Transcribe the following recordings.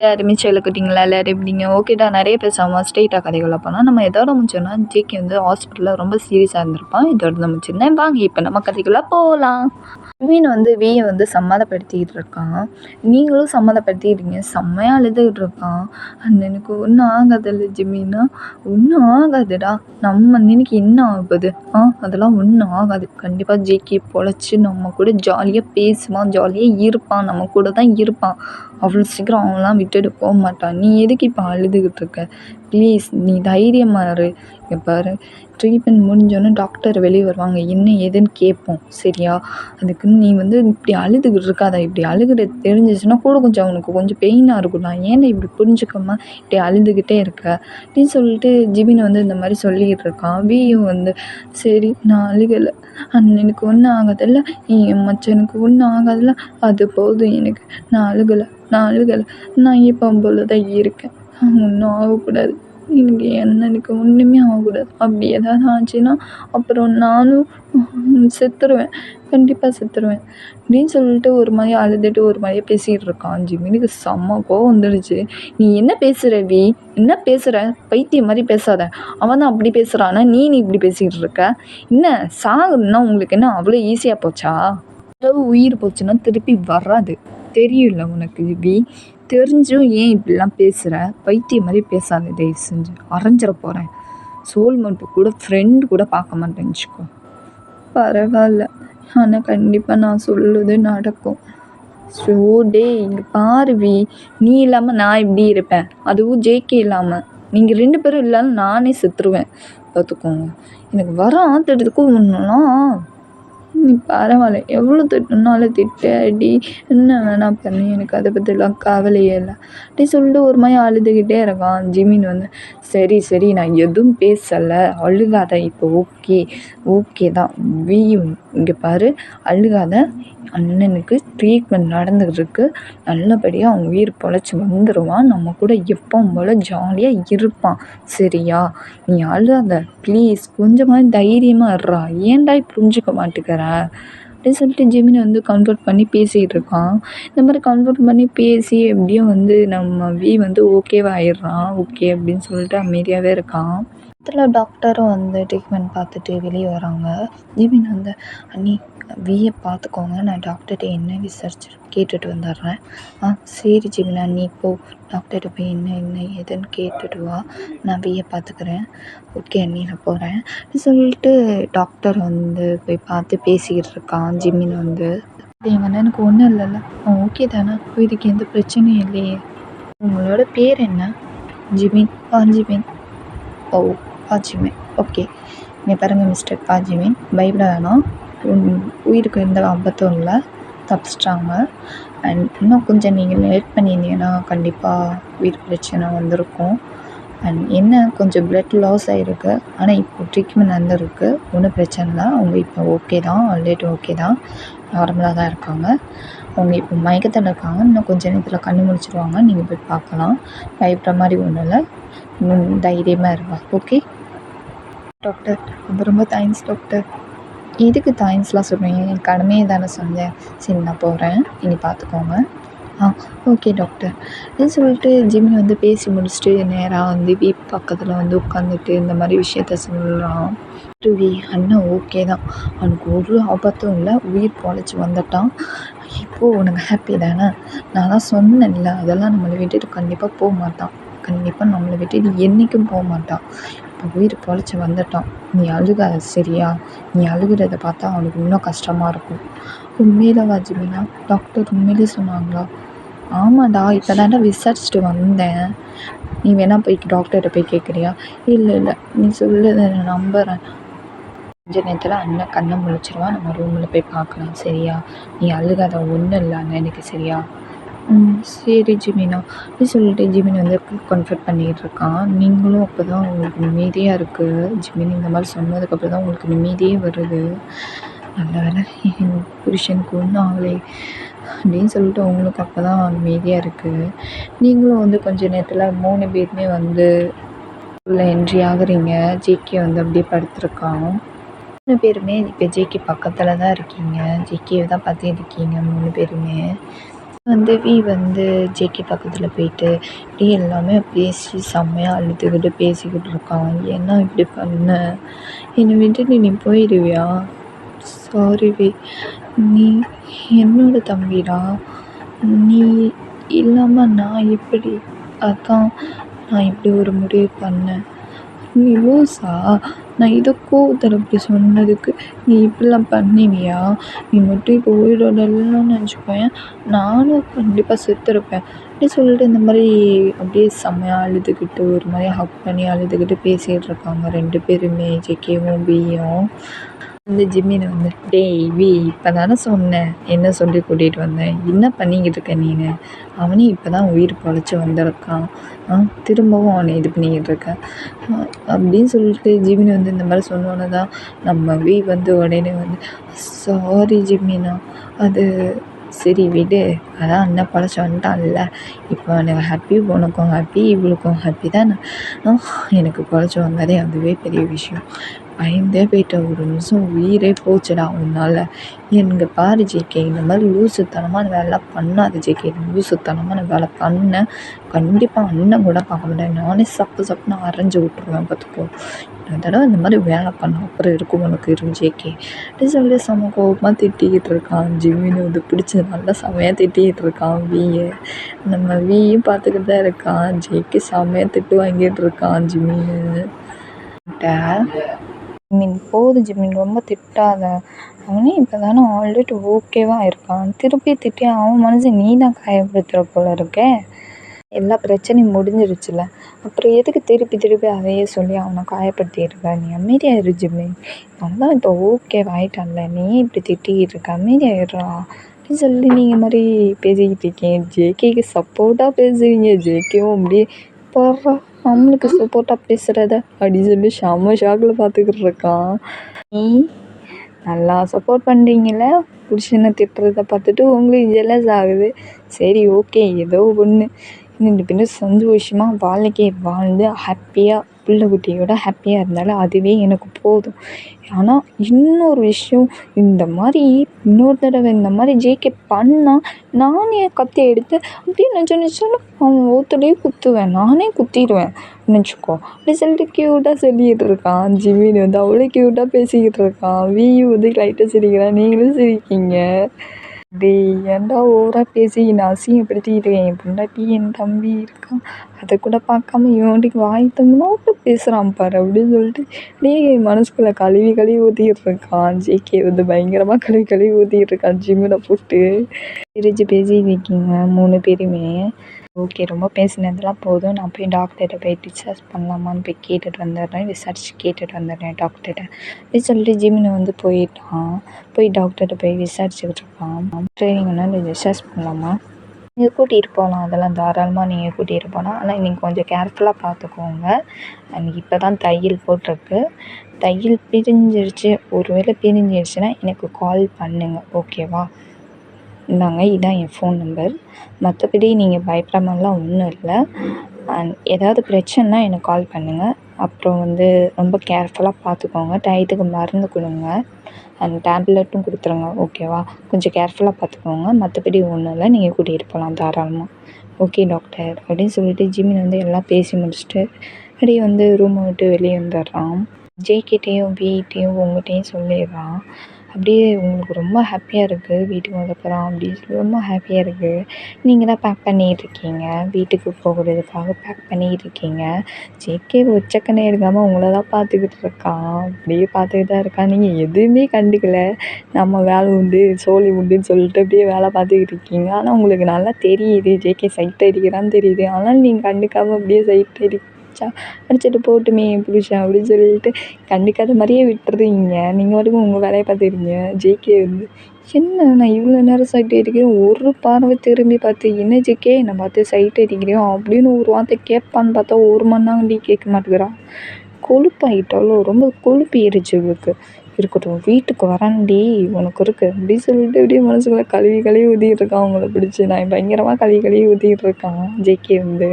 எல்லாருமே செல்லக்குட்டிங்களா எல்லாரும் எப்படிங்க? ஓகேடா நிறைய பேசாம ஸ்ட்ரெயிட்டா கதைக்குள்ள போனால் நம்ம எதோட முடிச்சோன்னா ஜேகே வந்து ஹாஸ்பிட்டலில் ரொம்ப சீரியஸாக இருந்திருப்பான். இதோட தான் முடிச்சிருந்தேன். வாங்க இப்போ நம்ம கதைக்குள்ளே போகலாம். மீன் வந்து வியை வந்து சம்மதப்படுத்திக்கிட்டு இருக்கான். நீங்களும் சம்மதப்படுத்திடுறீங்க. செம்மையாக அழுதுகிட்டு இருக்கான். அண்ணனுக்கு ஒன்றும் ஆகாதில்ல ஜிமின்னா, ஒன்றும் ஆகாதுடா. நம்ம அண்ணனுக்கு என்ன ஆகுது? அதெல்லாம் ஒன்றும் ஆகாது. கண்டிப்பாக ஜேகே பொழைச்சி நம்ம கூட ஜாலியாக பேசுவான், ஜாலியாக இருப்பான், நம்ம கூட தான் இருப்பான். அவ்வளோ சீக்கிரம் அவன்லாம் விட்டுட்டு போக மாட்டான். நீ எதுக்கு இப்போ அழுதுகிட்டு இருக்க? ப்ளீஸ் நீ தைரியமாக இரு. இங்கே பாரு, ட்ரீட்மெண்ட் முடிஞ்சோன்னே டாக்டர் வெளியே வருவாங்க, என்ன ஏதுன்னு கேட்போம் சரியா? அதுக்குன்னு நீ வந்து இப்படி அழுதுகிட்டு இருக்காத. இப்படி அழுகுறது தெரிஞ்சிச்சுன்னா கூட கொஞ்சம் அவனுக்கு கொஞ்சம் பெயினாக இருக்கும்டா. ஏன்னா இப்படி புரிஞ்சுக்காம இப்படி அழுதுகிட்டே இருக்க அப்படின்னு சொல்லிட்டு ஜிபின் வந்து இந்த மாதிரி சொல்லிக்கிட்டு இருக்கான். வியும் வந்து சரி நான் அழுகலை, எனக்கு ஒன்றும் ஆகாதில்ல, என் மச்சனுக்கு ஒன்றும் ஆகாதில்ல, அது போதும் எனக்கு, நான் அழுகலை, நான் இப்போ போல தான் இருக்கேன், ஒன்றும் ஆகக்கூடாது, எனக்கு என் அண்ணனுக்கு ஒன்றுமே ஆகக்கூடாது. அப்படி ஏதாவது ஆச்சுன்னா அப்புறம் நானும் செத்துருவேன், கண்டிப்பாக செத்துருவேன் அப்படின்னு சொல்லிட்டு ஒரு மாதிரி அழுதுட்டு ஒரு மாதிரியே பேசிகிட்டு இருக்கான். ஜிமினுக்கு செம்ம கோவம் வந்துடுச்சு. நீ என்ன பேசுகிற வி, என்ன பேசுகிற? பைத்தியம் மாதிரி பேசாத. அவன் தான் அப்படி பேசுகிறான்னா நீ இப்படி பேசிக்கிட்டு இருக்க. என்ன சாகுன்னா உங்களுக்கு என்ன அவ்வளோ ஈஸியாக போச்சா? அளவு உயிர் போச்சுன்னா திருப்பி வராது, தெரியும்ல உனக்கு வி. தெரிஞ்சும் ஏன் இப்படிலாம் பேசுகிற? பைத்தியம் மாதிரி பேசாத தயவு செஞ்சு, அரைஞ்சிட போகிறேன். சோல்மேட்டு கூட ஃப்ரெண்டு கூட பார்க்க மாட்டேன்னு வச்சுக்கோ. பரவாயில்ல, ஆனால் கண்டிப்பாக நான் சொல்லுது நடக்கும். ஸோ டே இங்கே பாரு வி, நீ இல்லாமல் நான் எப்படி இருப்பேன்? அதுவும் ஜேகே இல்லாமல். நீங்கள் 2 பேரும் இல்லாமல் நானே செத்துருவேன் பார்த்துக்கோங்க. எனக்கு வர ஆத்திரத்துக்கு ஒன்றுலாம் நீ பரவாயில்ல, எவ்வளோ திட்டினாலும் திட்டு அடி என்ன வேணா பண்ணு, எனக்கு அதை பற்றிலாம் கவலையே இல்லை அப்படி சொல்லிட்டு ஒரு மாதிரி அழுதுகிட்டே இருக்கான். ஜிமின் வந்து சரி நான் எதுவும் பேசலை, அழுகாத, இப்போ ஓகே தான் வி. இங்கே பாரு, அழுகாத, அண்ணனுக்கு ட்ரீட்மெண்ட் நடந்துகிட்டு இருக்கு, நல்லபடியாக அவன் உயிர் பொழைச்சி வந்துடுவான், நம்ம கூட எப்பவும் போல் ஜாலியாக இருப்பான் சரியா? நீ அழுகாத ப்ளீஸ், கொஞ்சமாக தைரியமாக இருறா. ஏன்டா புரிஞ்சுக்க மாட்டேங்கிற அப்படின்னு சொல்லிட்டு ஜிமினை வந்து கன்வெர்ட் பண்ணி பேசிகிட்டு இருக்கான். இந்த மாதிரி கன்வெர்ட் பண்ணி பேசி எப்படியும் வந்து நம்ம வி வந்து ஓகேவாகிடுறான். ஓகே அப்படின்னு சொல்லிட்டு அமைதியாகவே இருக்கான். இதில் டாக்டரும் வந்து ட்ரீட்மெண்ட் பார்த்துட்டு வெளியே வராங்க. ஜிமின் வந்து அண்ணி வியை பார்த்துக்கோங்க, நான் டாக்டர்கிட்ட என்ன விசாரிச்சு கேட்டுட்டு வந்துடுறேன். சரி ஜிமினா, நீ போ டாக்டர்கிட்ட போய் என்ன ஏதுன்னு கேட்டுட்டு வா, நான் வியை பார்த்துக்கிறேன். ஓகே அண்ணி நான் போகிறேன் சொல்லிட்டு டாக்டர் வந்து போய் பார்த்து பேசிக்கிட்டு இருக்கான். ஜிமின் வந்து எங்கள் அண்ணனுக்கு ஒன்றும் இல்லைல்ல, ஓகே தானே, இதுக்கு எந்த பிரச்சனையும் இல்லையே. உங்களோட பேர் என்ன? ஜிமின். ஜிமின். ஓ பாஜிமின், ஓகே. இங்கே பாருங்கள் மிஸ்டர் பாஜிமின், பயப்பட வேணாம், உயிருக்கு எந்த ஆபத்தும் இல்லை, தப்பிச்சிட்டாங்க. அண்ட் இன்னும் கொஞ்சம் நீங்கள் லேட் பண்ணியிருந்தீங்கன்னா கண்டிப்பாக உயிர் பிரச்சனை வந்திருக்கும். அண்ட் என்ன கொஞ்சம் பிளட் லாஸ் ஆகிருக்கு, ஆனால் இப்போ ட்ரீட்மெண்ட் வந்துருக்கு, ஒன்றும் பிரச்சனை இல்லை. அவங்க இப்போ ஓகே தான், ஆல்ரெடி ஓகே தான், நார்மலாக தான் இருக்காங்க. அவங்க இப்போ மயக்கத்தில் இருக்காங்க, இன்னும் கொஞ்சம் நேரத்தில் கண்ணு முழிச்சிடுவாங்க, நீங்கள் போய் பார்க்கலாம். பயப்படுற மாதிரி ஒன்றும் இல்லை, இன்னும் தைரியமாக இருப்பா. ஓகே டாக்டர், ரொம்ப தேங்க்ஸ் டாக்டர். எதுக்கு தேங்க்ஸ்லாம் சொல்கிறீங்க? என் கடமையை தானே சொன்னேன். சரி நான் போகிறேன், இனி பார்த்துக்கோங்க. ஓகே டாக்டர் அப்படின்னு சொல்லிட்டு ஜிமின் வந்து பேசி முடிச்சுட்டு நேராக வந்து வீட்டு பக்கத்தில் வந்து உட்காந்துட்டு இந்த மாதிரி விஷயத்த சொல்கிறான். வி அண்ணன் ஓகே தான், அவனுக்கு ஒரு ஆபத்தும் இல்லை, உயிர் பொழைச்சி வந்துட்டான், இப்போது உனக்கு ஹாப்பி தானே? நான் தான் சொன்னேன்ல, அதெல்லாம் நம்மளை விட்டுட்டு கண்டிப்பாக போக மாட்டான், கண்டிப்பாக நம்மளை விட்டுட்டு என்றைக்கும் போக மாட்டான், இப்போ உயிர் பொழைச்சி வந்துட்டான். நீ அழுகாத சரியா? நீ அழுகிறத பார்த்தா அவனுக்கு இன்னும் கஷ்டமாக இருக்கும். உண்மையிலவா ஜிமினா? டாக்டர் உண்மையிலே சொன்னாங்களா? ஆமாடா, இப்போ தாண்டா விசாரிச்சுட்டு வந்தேன். நீ வேணா போய் டாக்டர்கிட்ட போய் கேட்குறியா? இல்லை நீ சொல்லுதை நான் நம்புகிறேன். கொஞ்ச நேரத்தில் அண்ணன் கண்ணை முழிச்சிருவான், நம்ம ரூமில் போய் பார்க்கலாம் சரியா? நீ அழுகாத, ஒன்றும் இல்லை அண்ணனுக்கு சரியா? சரி ஜிமினா அப்படின்னு சொல்லிட்டு ஜிமின் வந்து கன்ஃபர்ட் பண்ணிகிட்டு இருக்கான். நீங்களும் அப்போ தான் உங்களுக்கு நிம்மதியாக இருக்குது. ஜிமின் இந்த மாதிரி சொன்னதுக்கப்புறம் தான் உங்களுக்கு நிம்மதியே வருது. நல்ல வேலை என் புருஷனுக்கு ஒன்றும் ஆகலை அப்படின்னு சொல்லிட்டு அவங்களுக்கு அப்போ தான் அமைதியாக இருக்குது. நீங்களும் வந்து கொஞ்ச நேரத்தில் 3 பேருமே வந்து உள்ள என்ட்ரி ஆகுறீங்க. ஜேகே வந்து அப்படியே படுத்துருக்கான். 3 பேருமே இப்போ ஜேகே பக்கத்தில் தான் இருக்கீங்க, ஜேகேவை தான் பார்த்துட்டு இருக்கீங்க 3 பேருமே. வந்து ஜேகே பக்கத்தில் போயிட்டு இப்படி எல்லாமே பேசி செம்மையாக அழுதுகிட்டு பேசிக்கிட்டு இருக்கான். ஏன்னா இப்படி பண்ண, என்னை விட்டுட்டு நீ போயிடுவியா? சாரி நீ என்னோட தம்பிடா, நீ இல்லாமல் நான் எப்படி, அதான் நான் இப்படி ஒரு முடிவு பண்ணேன். நீ லூஸா? நான் இதை கோவத்தில் அப்படி சொன்னதுக்கு நீ இப்படிலாம் பண்ணுவியா? நீ மட்டும் இப்போ உயிரோட இல்லைன்னு வச்சுக்கோயேன், நானும் கண்டிப்பாக செத்துருப்பேன் அப்படி சொல்லிட்டு இந்த மாதிரி அப்படியே செம்மையாக அழுதுகிட்டு ஒரு மாதிரி ஹக் பண்ணி அழுதுகிட்டு பேசிகிட்டு இருக்காங்க 2 பேருமே, ஜேகேவும் பியும். ஜிம்மினை வந்து, டேய் இப்போ தானே சொன்னேன் என்ன சொல்லி கூட்டிகிட்டு வந்தேன், என்ன பண்ணிக்கிட்டு இருக்க நீனு, அவனே இப்போ தான் உயிர் பொழைச்சி வந்திருக்கான், திரும்பவும் அவனை இது பண்ணிக்கிட்டு இருக்கேன் அப்படின்னு சொல்லிட்டு ஜிமினி வந்து இந்த மாதிரி சொன்னோன்னே தான் நம்ம வந்து உடனே வந்து, சாரி ஜிமினா, அது சரி விடு, அதான் அண்ணன் பொழைச்சி வந்துட்டான்ல, இப்போ எனக்கு ஹாப்பி, உனக்கும் ஹாப்பி, இவளுக்கும் ஹாப்பி தானே, எனக்கு பொழைச்சி வந்தாலே அதுவே பெரிய விஷயம். பயந்தே போயிட்டேன், ஒரு நிமிஷம் உயிரே போச்சுடா உன்னால். எனக்கு பாரு ஜேகே, இந்த மாதிரி லூசுத்தனமான வேலைலாம் பண்ணாது ஜேகே, லூசுத்தனமான வேலை பண்ணேன் கண்டிப்பாக அண்ணன் கூட பார்க்க மாட்டேன், நானே சப்புன்னு அரைஞ்சி விட்ருவேன் பார்த்துக்கோ. இந்த தடவை இந்த மாதிரி வேலை பண்ண அப்புறம் இருக்கும் உனக்கு ஜேகே அப்படி சொல்லி செம கோபமாக திட்டிக்கிட்டு இருக்கான். ஜிம்மின்னு வந்து பிடிச்சி நல்லா செமையாக திட்டிக்கிட்டு இருக்கான் வீயை. நம்ம வீயும் பார்த்துக்கிட்டு தான் இருக்கான். ஜேகே செமையாக திட்டு வாங்கிட்டு இருக்கான் ஜிம்மின்னு. போதும் ஜிம்மின், ரொம்ப திட்டாத, அவனே இப்போ தானே ஆல்ரெடி ஓகேவாக இருக்கான், திருப்பி திட்டி அவன் மனசை நீ தான் காயப்படுத்துகிற போல இருக்கே. எல்லா பிரச்சனையும் முடிஞ்சிருச்சுல, அப்புறம் எதுக்கு திருப்பி அதையே சொல்லி அவனை காயப்படுத்திட்டு நீ அமைதியாக இரு ஜிம்மின், அவன் இப்போ ஓகேவாயிட்டான்ல, நீ இப்படி திட்டிக்கிட்டு இருக்க, அமைதியாகிடுறா அப்படின்னு சொல்லி நீங்கள் மாதிரி பேசிக்கிட்டு இருக்கீங்க. ஜேகேக்கு சப்போர்ட்டாக பேசுவீங்க, ஜேகேவும் அப்படியே போடுறா நம்மளுக்கு சப்போர்ட்டாக பேசுகிறத அப்படின்னு சொல்லி செம்ம ஷாக்கில் பார்த்துக்கிட்டு இருக்கான். நீ நல்லா சப்போர்ட் பண்ணுறீங்கள, புருஷனை திட்டுறத பார்த்துட்டு உங்களுக்கு ஜெலஸ் ஆகுது. சரி ஓகே, ஏதோ ஒன்று, ரெண்டு பேரும் சந்தோஷமாக வாழ்க்கையை வாழ்ந்து ஹாப்பியாக பிள்ளை குட்டியோட ஹாப்பியாக இருந்தாலும் அதுவே எனக்கு போதும். ஆனால் இன்னொரு விஷயம், இந்த மாதிரி இன்னொரு தடவை இந்த மாதிரி ஜேகே பண்ணால் நானே கத்தி எடுத்து அப்படியே நினச்சோன்னு அவன் ஒருத்தரையே குத்துவேன், நானே குத்திடுவேன் நினச்சிக்கோ அப்படி சொல்லிட்டு க்யூட்டாக சொல்லிக்கிட்டு இருக்கான். ஜிமின் வந்து அவ்வளோ க்யூட்டாக பேசிக்கிட்டு இருக்கான். வீயும் வந்து லைட்டாக சிரிக்கிறான், நீங்களும் சிரிக்கீங்க. டேய் ஏன்டா ஓவராக பேசி என்னை அசிங்கப்படுத்திக்கிட்டு என் பொண்டாட்டி என் தம்பி இருக்கான், அதை கூட பார்க்காம இவன்ட்டுக்கு வாய் தம்பினோட்டு பேசுகிறான் பாரு அப்படின்னு சொல்லிட்டு அப்படியே மனசுக்குள்ளே கழுவி ஊற்றிக்கிட்டு இருக்கான். ஜேகே வந்து பயங்கரமாக கழுவி ஊற்றிக்கிட்டு இருக்கான் ஜிம்மில் போட்டு. பிரித்து பேசிக்கிட்டு இருக்கீங்க 3 பேருமே. ஓகே, ரொம்ப பேசினதெல்லாம் போதும், நான் போய் டாக்டர்கிட்ட போய் டிஸ்சார்ஜ் பண்ணலாமான்னு போய் கேட்டுட்டு வந்துடுறேன், விசாரிச்சு கேட்டுட்டு வந்துடுறேன் டாக்டர்கிட்ட அப்படின்னு சொல்லிட்டு ஜிம்மினை வந்து போயிட்டான். போய் டாக்டர்கிட்ட போய் விசாரிச்சுக்கிட்டு இருக்கான். ட்ரைனிங்னா டிஸ்சார்ஜ் பண்ணலாமா, நீங்கள் கூட்டிகிட்டு போகலாம், அதெல்லாம் தாராளமாக நீங்கள் கூட்டிகிட்டு போகலாம், ஆனால் நீங்கள் கொஞ்சம் கேர்ஃபுல்லாக பார்த்துக்கோங்க. எனக்கு இப்போ தான் தையல் போட்டிருக்கு, தையல் பிரிஞ்சிருச்சு, ஒருவேளை பிரிஞ்சிருச்சுன்னா எனக்கு கால் பண்ணுங்கள் ஓகேவா. இந்தாங்க, இதான் என் ஃபோன் நம்பர். மற்றபடி நீங்கள் பயப்படுற மாதிரிலாம் ஒன்றும் இல்லை. ஏதாவது பிரச்சனைனா எனக்கு கால் பண்ணுங்கள். அப்புறம் வந்து ரொம்ப கேர்ஃபுல்லாக பார்த்துக்கோங்க, டயத்துக்கு மருந்து கொடுங்க, அந்த டேப்லெட்டும் கொடுத்துருங்க ஓகேவா. கொஞ்சம் கேர்ஃபுல்லாக பார்த்துக்கோங்க, மற்றபடி ஒன்றும் இல்லை, நீங்கள் கூட்டிகிட்டு போகலாம் தாராளமாக. ஓகே டாக்டர் அப்படின்னு சொல்லிட்டு ஜிம்மின் வந்து எல்லாம் பேசி முடிச்சுட்டு அப்படியே வந்து ரூமை விட்டு வெளியே வந்துடுறான். ஜேகிட்டையும் வீட்டையும் உங்கள்கிட்டையும் சொல்லிடுறான். அப்படியே உங்களுக்கு ரொம்ப ஹாப்பியாக இருக்குது, வீட்டுக்கு வந்தப்புறம் அப்படின்னு சொல்லி ரொம்ப ஹாப்பியாக இருக்குது. நீங்கள் தான் பேக் பண்ணிகிட்ருக்கீங்க, வீட்டுக்கு போகிறதுக்காக பேக் பண்ணிகிட்ருக்கீங்க. ஜேகே உச்சக்கண்ணே எடுக்காமல் உங்களை தான் பார்த்துக்கிட்டு இருக்கான், அப்படியே பார்த்துக்கிட்டு தான் இருக்கான். நீங்கள் எதுவுமே கண்டுக்கல, நம்ம வேலை உண்டு சோழி உண்டுன்னு சொல்லிட்டு அப்படியே வேலை பார்த்துக்கிட்டு இருக்கீங்க. ஆனால் உங்களுக்கு நல்லா தெரியுது ஜேகே சைட் அடிக்கிறான்னு தெரியுது, ஆனால் நீங்கள் கண்டுக்காமல் அப்படியே சைட் அடிச்சுட்டு போட்டுமே என் புருஷன் அப்படின்னு சொல்லிட்டு கண்டுக்காத மாதிரியே விட்டுறீங்க. நீங்கள் வரைக்கும் உங்கள் வேலையை பார்த்துக்கிறீங்க. ஜேகே வந்து, என்ன நான் இவ்வளோ நேரம் சைட் அடிக்கிறேன், ஒரு பார்வை திரும்பி பார்த்து என்ன ஜேகே என்னை பார்த்து சைட் அடிக்கிறோம் அப்படின்னு ஒரு வார்த்தை கேட்பான்னு பார்த்தா 1 மணி நேரம் கேட்க மாட்டேங்கிறான். கொழுப்பாயிட்டாலும் ரொம்ப கொழுப்பு ஏறிச்சு இவளுக்கு. இருக்கட்டும், வீட்டுக்கு வரான்டி உனக்கு இருக்குது அப்படின்னு சொல்லிட்டு அப்படியே மனசுக்குள்ளே கழுவி ஊற்றிக்கிட்டு இருக்கான். அவங்கள பிடிச்சி நான் பயங்கரமாக கழுவி ஊற்றிக்கிட்டு இருக்கான் ஜேகே வந்து.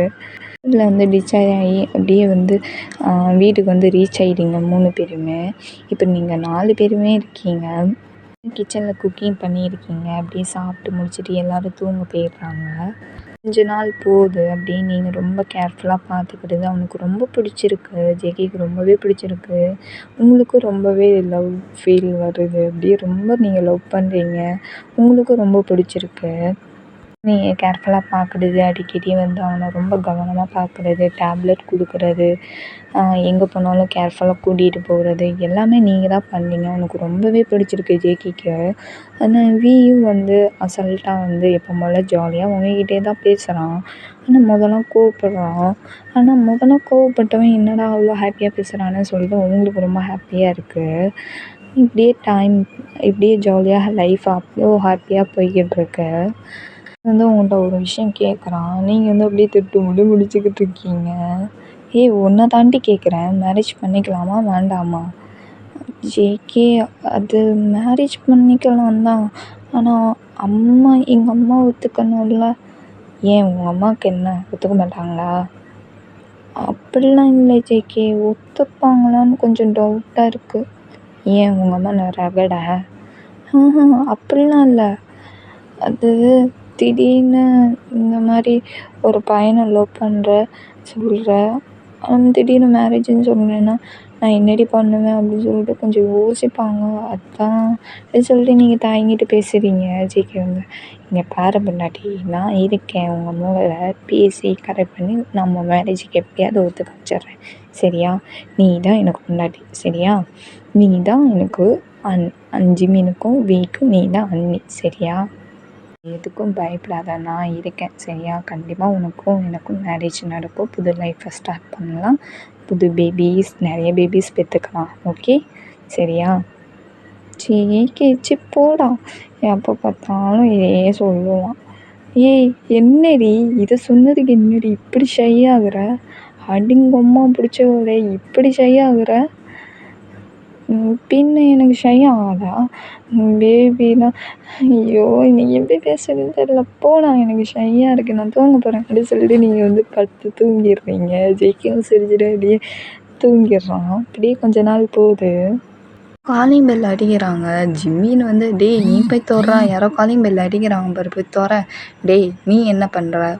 இதில் வந்து டிஸ்சார்ஜ் ஆகி அப்படியே வந்து வீட்டுக்கு வந்து ரீச் ஆகிட்டீங்க 3 பேருமே. இப்போ நீங்கள் 4 பேருமே இருக்கீங்க. கிச்சனில் குக்கிங் பண்ணியிருக்கீங்க. அப்படியே சாப்பிட்டு முடிச்சுட்டு எல்லோரும் தூங்க போயிடுறாங்க. கொஞ்ச நாள் போகுது. அப்படியே நீங்கள் ரொம்ப கேர்ஃபுல்லாக பார்த்துக்கிட்டது அவனுக்கு ரொம்ப பிடிச்சிருக்கு. ஜேகேக்கு ரொம்பவே பிடிச்சிருக்கு. உங்களுக்கும் ரொம்பவே லவ் ஃபீல் வருது. அப்படியே ரொம்ப நீங்கள் லவ் பண்ணுறீங்க. உங்களுக்கும் ரொம்ப பிடிச்சிருக்கு. நீங்கள் கேர்ஃபுல்லாக பார்க்குறது, அடிக்கடி வந்து அவனை ரொம்ப கவனமாக பார்க்குறது, டேப்லெட் கொடுக்குறது, எங்கே போனாலும் கேர்ஃபுல்லாக கூட்டிகிட்டு போகிறது, எல்லாமே நீங்கள் தான் பண்ணீங்க. அவனுக்கு ரொம்பவே பிடிச்சிருக்கு ஜேகேக்கு. ஆனால் வியும் வந்து அசால்ட்டாக வந்து எப்போ போல ஜாலியாக உங்ககிட்டே தான் பேசுகிறான். ஆனால் முதல்லாம் கோவப்படுறான். ஆனால் முதல்ல கோவப்பட்டவன் என்னடா அவ்வளோ ஹாப்பியாக பேசுகிறான்னு சொல்லிட்டு உங்களுக்கு ரொம்ப ஹாப்பியாக இருக்குது. இப்படியே ஜாலியாக லைஃப் அவ்வளோ ஹாப்பியாக போய்கிட்டுருக்கு. வந்து உங்கள்கிட்ட ஒரு விஷயம் கேட்குறான். நீங்கள் வந்து அப்படியே திட்டு முடிச்சுக்கிட்டு இருக்கீங்க. ஏய் உன்னை தாண்டி கேட்குறேன், மேரேஜ் பண்ணிக்கலாமா வேண்டாமா? ஜேகே அது மேரேஜ் பண்ணிக்கலாம் தான். ஆனால் எங்கள் அம்மா ஒத்துக்கணும்ல. ஏன் உங்கள் அம்மாவுக்கு என்ன ஒத்துக்க மாட்டாங்களா? அப்படிலாம் இல்லை ஜேகே, ஒத்துப்பாங்களான்னு கொஞ்சம் டவுட்டாக இருக்குது. ஏன் உங்கள் அம்மா நான் ரகடா? அப்படிலாம் இல்லை. அது திடீர்னு இந்த மாதிரி ஒரு பையனை லவ் சொல்கிற திடீர்னு மேரேஜுன்னு சொன்னேன்னா நான் என்னடி பண்ணுவேன் அப்படின்னு சொல்லிட்டு கொஞ்சம் யோசிப்பாங்க. அதான் அப்படின்னு சொல்லிட்டு நீங்கள் தயங்கிட்டு பேசுகிறீங்க. ஜேகே வந்து இங்கே பாரு பொண்டாட்டி, நான் இருக்கேன். உங்கள் அம்மாவை பேசி கரெக்ட் பண்ணி நம்ம மேரேஜுக்கு எப்படியாவது ஒத்துக்க வச்சிடுறேன். சரியா? நீ தான் எனக்கு பொண்டாட்டி. சரியா? நீ தான் எனக்கு 5 மீனுக்கும் வீக்கும் நீ தான் அண்ணி. சரியா? எதுக்கும் பயப்படாத, நான் இருக்கேன். சரியா? கண்டிப்பாக உனக்கும் எனக்கும் மேரேஜ் நடக்கும். புது லைஃப்பை ஸ்டார்ட் பண்ணலாம். புது நிறைய பேபிஸ் பெற்றுக்கலாம். ஓகே? சரியா? சரி போடா, எப்போ பார்த்தாலும் இதையே சொல்லுவான். ஏய் என்னடி இதை சொன்னதுக்கு என்னடி இப்படி ஷை ஆகுற? அடிங்கம்மா பிடிச்சவளே, இப்படி ஷை ஆகுற? பின்ன எனக்கு ஷை ஆகாதா? பேபிலாம் ஐயோ நீங்கள் எப்படி பேசுகிறதுன்னு தெரியல. போடா, எனக்கு ஷையாக இருக்குது, நான் தூங்க போகிறேன் அப்படின்னு சொல்லிட்டு நீங்கள் வந்து படுத்து தூங்கிடுறீங்க. ஜேகேவும் சிரிச்சுட்டு அப்படியே தூங்கிடுறான். அப்படியே கொஞ்ச நாள் போகுது. காலிங் பெல் அடிக்கிறாங்க. ஜிம்மின்னு வந்து டேய் நீ போய் தொடுறா, யாரோ காலிங் பெல் அடிக்கிறாங்க பாரு, போய் தொற. டேய் நீ என்ன பண்ணுற?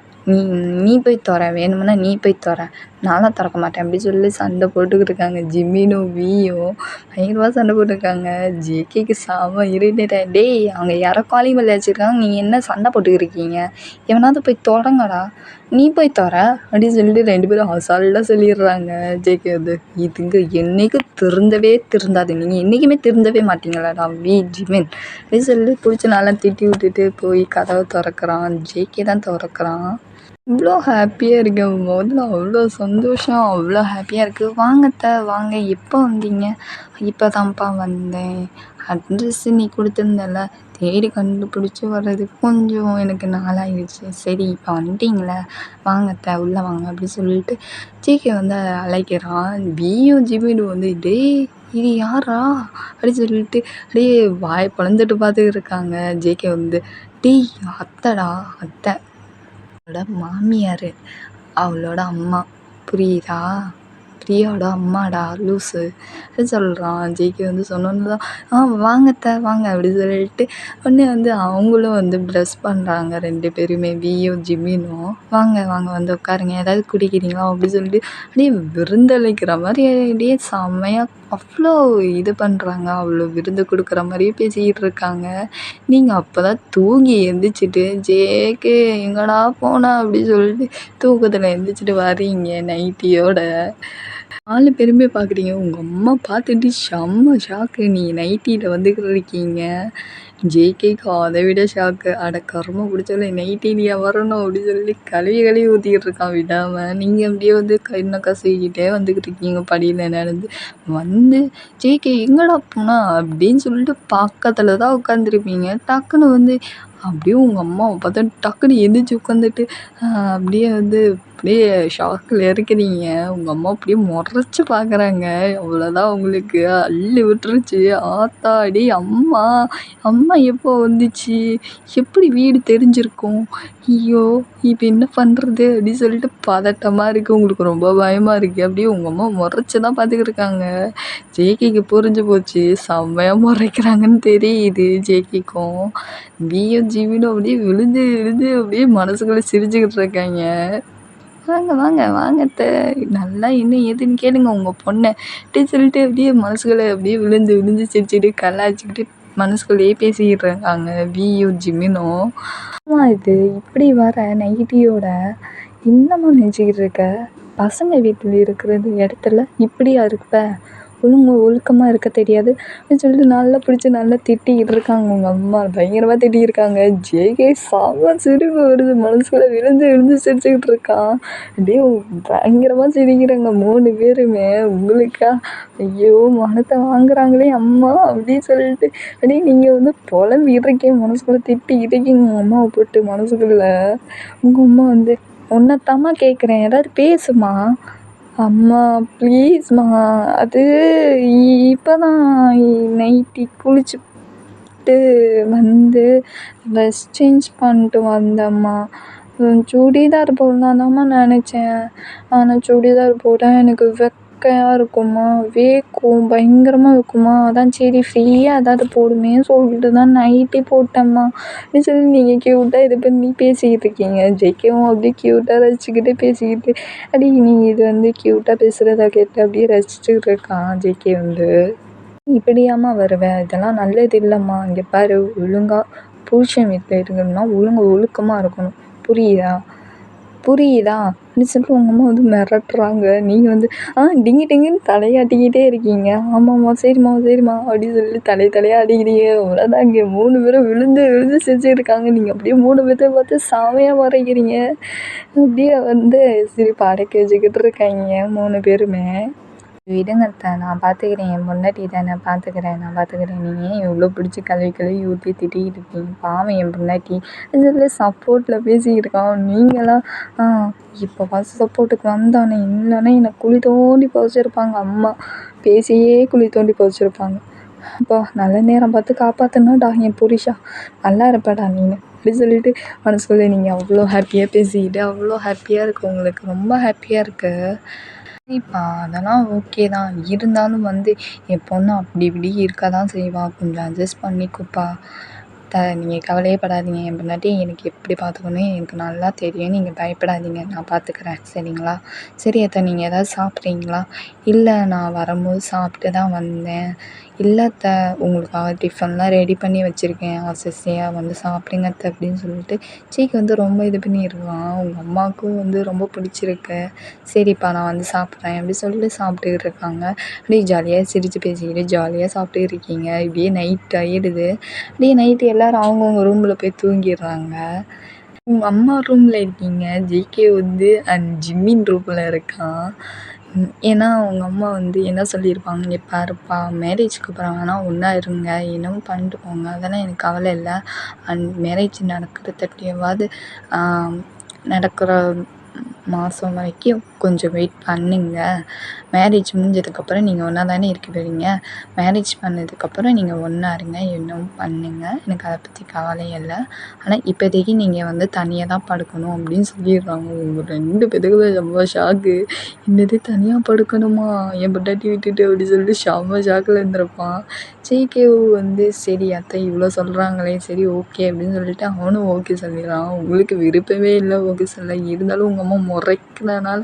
நீ போய் தொற, வேணுமுன்னா நீ போய் தொற, நான்லாம் திறக்க மாட்டேன் அப்படி சொல்லி சண்டை போட்டுக்கிட்டு இருக்காங்க. ஜிம்மினும் வியும் பயங்கரமாக சண்டை போட்டுருக்காங்க. ஜேகேக்கு செம இரிட்டேட் டேய் அவங்க யாரோ காலிங் பெல் அடிச்சிருக்காங்க, நீங்கள் என்ன சண்டை போட்டுக்கிட்டு இருக்கீங்க? எவனாவது போய் தொடங்கடா, நீ போய் தொற அப்படின்னு சொல்லிட்டு 2 பேரும் அசால்ட்டாக சொல்லிடுறாங்க. ஜேகே வந்து இதுங்க என்றைக்கும் திருந்தாது, நீங்கள் என்றைக்குமே திருந்தவே மாட்டீங்களாடா ஜிமின் அப்படின்னு சொல்லி பிடிச்ச நாளாக திட்டி விட்டுட்டு போய் கதவை திறக்கிறான். ஜேகே தான் திறக்கிறான். இவ்வளோ ஹாப்பியாக இருக்கேன். முதல்ல அவ்வளோ சந்தோஷம், அவ்வளோ ஹாப்பியாக இருக்குது. வாங்க வாங்க, எப்போ வந்தீங்க? இப்போ தான்ப்பா வந்தேன். அட்ரெஸ்ஸு நீ கொடுத்துருந்தல, தேடி கண்டுபிடிச்சி வர்றதுக்கு கொஞ்சம் எனக்கு நாளாகிடுச்சு. சரி இப்போ வந்துட்டீங்களே, வாங்க உள்ளே வாங்க அப்படி சொல்லிட்டு ஜேகே வந்து அழைக்கிறான். பியும் ஜிமினும் வந்து டேய் இது யாரா அப்படி சொல்லிட்டு அப்படியே வாய் பொழந்துட்டு பார்த்துக்கிட்டு இருக்காங்க. ஜேகே வந்து டேய் அத்தைடா, அத்தை அவளோட மாமியார், அவளோட அம்மா, புரியுதா? பிரியாவோட அம்மாடா லூஸு அப்படின்னு சொல்கிறான். ஜேகே வந்து சொன்னோன்னு தான் வாங்க அப்படி சொல்லிட்டு உடனே வந்து அவங்களும் வந்து ப்ளஸ் பண்ணுறாங்க 2 பேருமே, வியும் ஜிமினும். வாங்க வந்து உட்காருங்க, ஏதாவது குடிக்கிறீங்களா அப்படி சொல்லிட்டு அப்படியே விருந்தளிக்கிற மாதிரி அப்படியே செம்மையாக அவ்வளோ இது பண்ணுறாங்க. அவ்வளோ விருந்து கொடுக்குற மாதிரியே பேசிக்கிட்டு இருக்காங்க. நீங்கள் அப்போ தான் தூங்கி எழுந்திரிச்சிட்டு ஜேகே எங்கடா போனா அப்படி சொல்லிட்டு தூக்கத்தில் எழுந்திரிச்சிட்டு வர்றீங்க நைட்டியோட. 4 பேருமே பார்க்குறீங்க. உங்கள் அம்மா பார்த்துட்டு செம்ம ஷாக்கு. நீங்கள் நைட்டியில் வந்துக்கிட்டு இருக்கீங்க. ஜேகேக்கு அதை விட ஷாக்கு. அட கரும பிடிச்சவளே, நைட்டிலியா வரணும் அப்படின்னு சொல்லி கழுவி ஊற்றிக்கிட்டு இருக்கான் விடாமல். நீங்கள் அப்படியே வந்து கண்ணை கசக்கிட்டே வந்துக்கிட்டு இருக்கீங்க படியில் நடந்து. வந்து ஜேகே எங்கடா போனா அப்படின்னு சொல்லிட்டு பக்கத்தில் தான் உட்காந்துருப்பீங்க. டக்குன்னு வந்து அப்படியே உங்கள் அம்மாவை பார்த்தா டக்குன்னு எந்திரிச்சு உட்காந்துட்டு அப்படியே வந்து அப்படியே ஷாக்கில் இருக்கிறீங்க. உங்கள் அம்மா அப்படியே முறைச்சி பார்க்குறாங்க. அவ்வளோதான் உங்களுக்கு அள்ளி விட்டுருச்சு. ஆத்தாடி அம்மா! அம்மா எப்போ வந்துச்சு? எப்படி வீடு தெரிஞ்சிருக்கும்? ஐயோ! இப்போ என்ன பண்ணுறது? அப்படின்னு சொல்லிட்டு பதட்டமாக இருக்குது. உங்களுக்கு ரொம்ப பயமாக இருக்குது. அப்படியே உங்கள் அம்மா முறைச்சி தான் பார்த்துக்கிட்டு இருக்காங்க. ஜேகேக்கு புரிஞ்சு போச்சு. செம்மையா முறைக்கிறாங்கன்னு தெரியுது ஜேகேக்கும். பியும் ஜிமினும் அப்படியே விழுந்து விழுந்து அப்படியே மனசுக்குள்ளே சிரிச்சுக்கிட்டு இருக்காங்க. வாங்க வாங்க வாங்க அத்தை, நல்லா என்ன ஏதுன்னு கேளுங்க உங்கள் பொண்ணை அப்படின்னு சொல்லிட்டு அப்படியே மனசுக்குள்ளே அப்படியே விழுந்து விழுந்து சிரிச்சுட்டு கலாய்ச்சிக்கிட்டு மனசுக்குள்ளேயே பேசிக்கிட்டு இருக்காங்க வியும் ஜிமினும். ஆமா இது இப்படி வர நைட்டியோட என்னம்மா நினச்சிக்கிட்டு இருக்க? பசங்க வீட்டில் இருக்கிறது இடத்துல இப்படியா இருப்ப? ஒழுக்கமாக இருக்க தெரியாது அப்படின்னு சொல்லிட்டு நல்லா பிடிச்சி நல்லா திட்டிக்கிட்டு இருக்காங்க. உங்கள் அம்மா பயங்கரமாக திட்டியிருக்காங்க. ஜேகே செம்ம சிரிப்பு வருது. மனசுக்குள்ள விழுந்து விழுந்து சிரிச்சுக்கிட்டு இருக்கான். அப்படியே பயங்கரமாக சிரிக்கிறாங்க 3 பேருமே. உங்களுக்கா ஐயோ மனத்தை வாங்குறாங்களே அம்மா அப்படின்னு சொல்லிட்டு அப்படியே நீங்கள் வந்து புலம்பிக்கிட்டு இருக்கீங்க. மனசுக்குள்ளே திட்டிக்கிட்டு இருக்கீங்க உங்கள் அம்மாவை போட்டு மனசுக்குள்ள. உங்கள் அம்மா வந்து உன்னைத்தாம்மா கேட்குறேன், ஏதாவது பேசுமா? அம்மா ப்ளீஸ்மா, அது இப்போ தான் நைட்டி குளிச்சுட்டு வந்து ட்ரெஸ் சேஞ்ச் பண்ணிட்டு வந்தேம்மா. சுடிதார் போடலாம்தாம்மா நினச்சேன். ஆனால் சுடிதார் போட்டால் எனக்கு வெக்கையாக இருக்குமா, வேர்க்கும் பயங்கரமாக இருக்குமா, அதான் சரி ஃப்ரீயாக ஏதாவது போடுமேன்னு சொல்லிட்டு தான் நைட்டி போட்டேம்மா அப்படின்னு சொல்லி நீங்கள் க்யூட்டாக இது பண்ணி பேசிக்கிட்டு இருக்கீங்க. ஜெய்க்கவும் அப்படியே க்யூட்டாக ரசிச்சுக்கிட்டே பேசிக்கிட்டு அடி நீங்கள் இது வந்து க்யூட்டாக பேசுகிறத கேட்டு அப்படியே ரசிச்சுக்கிட்டு இருக்கான் ஜேகே வந்து. இப்படியாம்மா வருவேன், இதெல்லாம் நல்லது இல்லைம்மா. இங்கே பாரு, ஒழுங்காக புருஷன் வீட்டில் இருக்கணும்னா ஒழுக்கமாக இருக்கணும், புரியுதா அப்படின்னு சொல்லிட்டு உங்கள் அம்மா வந்து மிரட்டுறாங்க. நீங்கள் வந்து டிங்கி டிங்கின்னு தலையாட்டிக்கிட்டே இருக்கீங்க. ஆமாம்மா சரிம்மா சரிம்மா அப்படின்னு சொல்லிட்டு தலையாக அடிக்கிறீங்க. அவ்வளோதான் இங்கே 3 பேரும் விழுந்து விழுந்து சிரிச்சுட்டு இருக்காங்க. நீங்கள் அப்படியே 3 பேர்த்த பார்த்து செமையாக மறைக்கிறீங்க. அப்படியே வந்து சிரிப்பு அடக்கி வச்சுக்கிட்டு இருக்காங்க 3 பேருமே. விடுங்க அத்தை, நான் பார்த்துக்கிறேன், என் பொண்டாட்டி தானே, பார்த்துக்கிறேன், நான் பார்த்துக்கிறேன். நீங்கள் ஏன் இவ்வளோ பிடிச்சி கழுவி ஊற்றி திட்டிக்கிட்டு இருக்கீங்க? பாவம் என் பொண்டாட்டி சொல்லி சப்போர்ட்டில் பேசிக்கிட்டு இருக்கான். நீங்களாம் இப்போ ஃபஸ்ட் சப்போர்ட்டுக்கு வந்தோன்னே, இல்லைன்னா என்னை குழி தோண்டி புதைச்சிருப்பாங்க அம்மா. பேசியே குழி தோண்டி புதைச்சிருப்பாங்க. அப்பா நல்ல நேரம் பார்த்து காப்பாற்றினாடா என் புருஷா, நல்லா இருப்படா நீனு அப்படின்னு சொல்லிட்டு மனசுக்குள்ளே நீங்கள் அவ்வளோ ஹாப்பியாக பேசிக்கிட்டு அவ்வளோ ஹாப்பியாக இருக்கு. உங்களுக்கு ரொம்ப ஹாப்பியாக இருக்கு. சரிப்பா, அதெல்லாம் ஓகே தான். இருந்தாலும் வந்து என் பொண்ணு அப்படி இப்படி இருக்க தான் செய்வா. கொஞ்சம் அட்ஜஸ்ட் பண்ணிக்கோப்பா. நீங்கள் கவலையே படாதீங்க. என் பொண்டாட்டி எனக்கு எப்படி பார்த்துக்கணும் எனக்கு நல்லா தெரியும். நீங்கள் பயப்படாதீங்க, நான் பார்த்துக்கிறேன் சரிங்களா? சரி அத்தை, நீங்கள் ஏதாவது சாப்பிட்றீங்களா? இல்லை, நான் வரும்போது சாப்பிட்டு தான் வந்தேன். இல்லை அத்தை, உங்களுக்காக டிஃபன்லாம் ரெடி பண்ணி வச்சுருக்கேன், ஆசையாக வந்து சாப்பிடுங்க அத்தை அப்படின்னு சொல்லிட்டு சீக்கு வந்து ரொம்ப இது பண்ணியிருக்கான். உங்கள் அம்மாவுக்கும் வந்து ரொம்ப பிடிச்சிருக்கு. சரிப்பா, நான் வந்து சாப்பிட்றேன் அப்படி சொல்லிட்டு சாப்பிட்டுக்கிட்டு இருக்காங்க. அப்படியே ஜாலியாக சிரித்து பேசிக்கிட்டு ஜாலியாக சாப்பிட்டு இருக்கீங்க. இப்படியே நைட் ஆகிடுது. அப்படியே நைட்டு எல்லோரும் அவங்கவுங்க ரூமில் போய் தூங்கிடுறாங்க. உங்கள் அம்மா ரூமில் இருக்கீங்க, ஜேகே வந்து ஜிம்மின் ரூமில் இருக்கான். ஏன்னா உங்கள் அம்மா வந்து என்ன சொல்லியிருப்பாங்க, இங்கே பாருப்பா, மேரேஜுக்கு அப்புறம் வேணால் ஒன்றா இருங்க, என்னமோ பண்ணிட்டு போங்க, அதெல்லாம் எனக்கு கவலை இல்லை. மேரேஜ் நடக்கிறதுக்காவது நடக்கிற மாதம் வரைக்கும் கொஞ்சம் வெயிட் பண்ணுங்க. மேரேஜ் முடிஞ்சதுக்கப்புறம் நீங்கள் ஒன்றா தானே இருக்க போகிறீங்க. மேரேஜ் பண்ணதுக்கப்புறம் நீங்கள் ஒன்றா இருங்க, என்னவும் பண்ணுங்க, எனக்கு அதை பற்றி கவலையே இல்லை. ஆனால் இப்போதைக்கு நீங்கள் வந்து தனியாக தான் படுக்கணும் அப்படின்னு சொல்லிடுறாங்க. உங்கள் 2 பேத்துக்குமே ரொம்ப ஷாக்கு. என்னது தனியாக படுக்கணுமா என் பொண்டாட்டி விட்டுட்டு அப்படி சொல்லிட்டு செம்ம ஷாக்கில் இருந்திருப்பான். ஜேகேவு வந்து சரி அத்தை இவ்வளோ சொல்கிறாங்களே, சரி ஓகே அப்படின்னு சொல்லிட்டு அவனும் ஓகே சொல்லிடுறான். உங்களுக்கு விருப்பமே இல்லை ஓகே சொல்ல, இருந்தாலும் உங்கள் அம்மா முறைக்கிறனால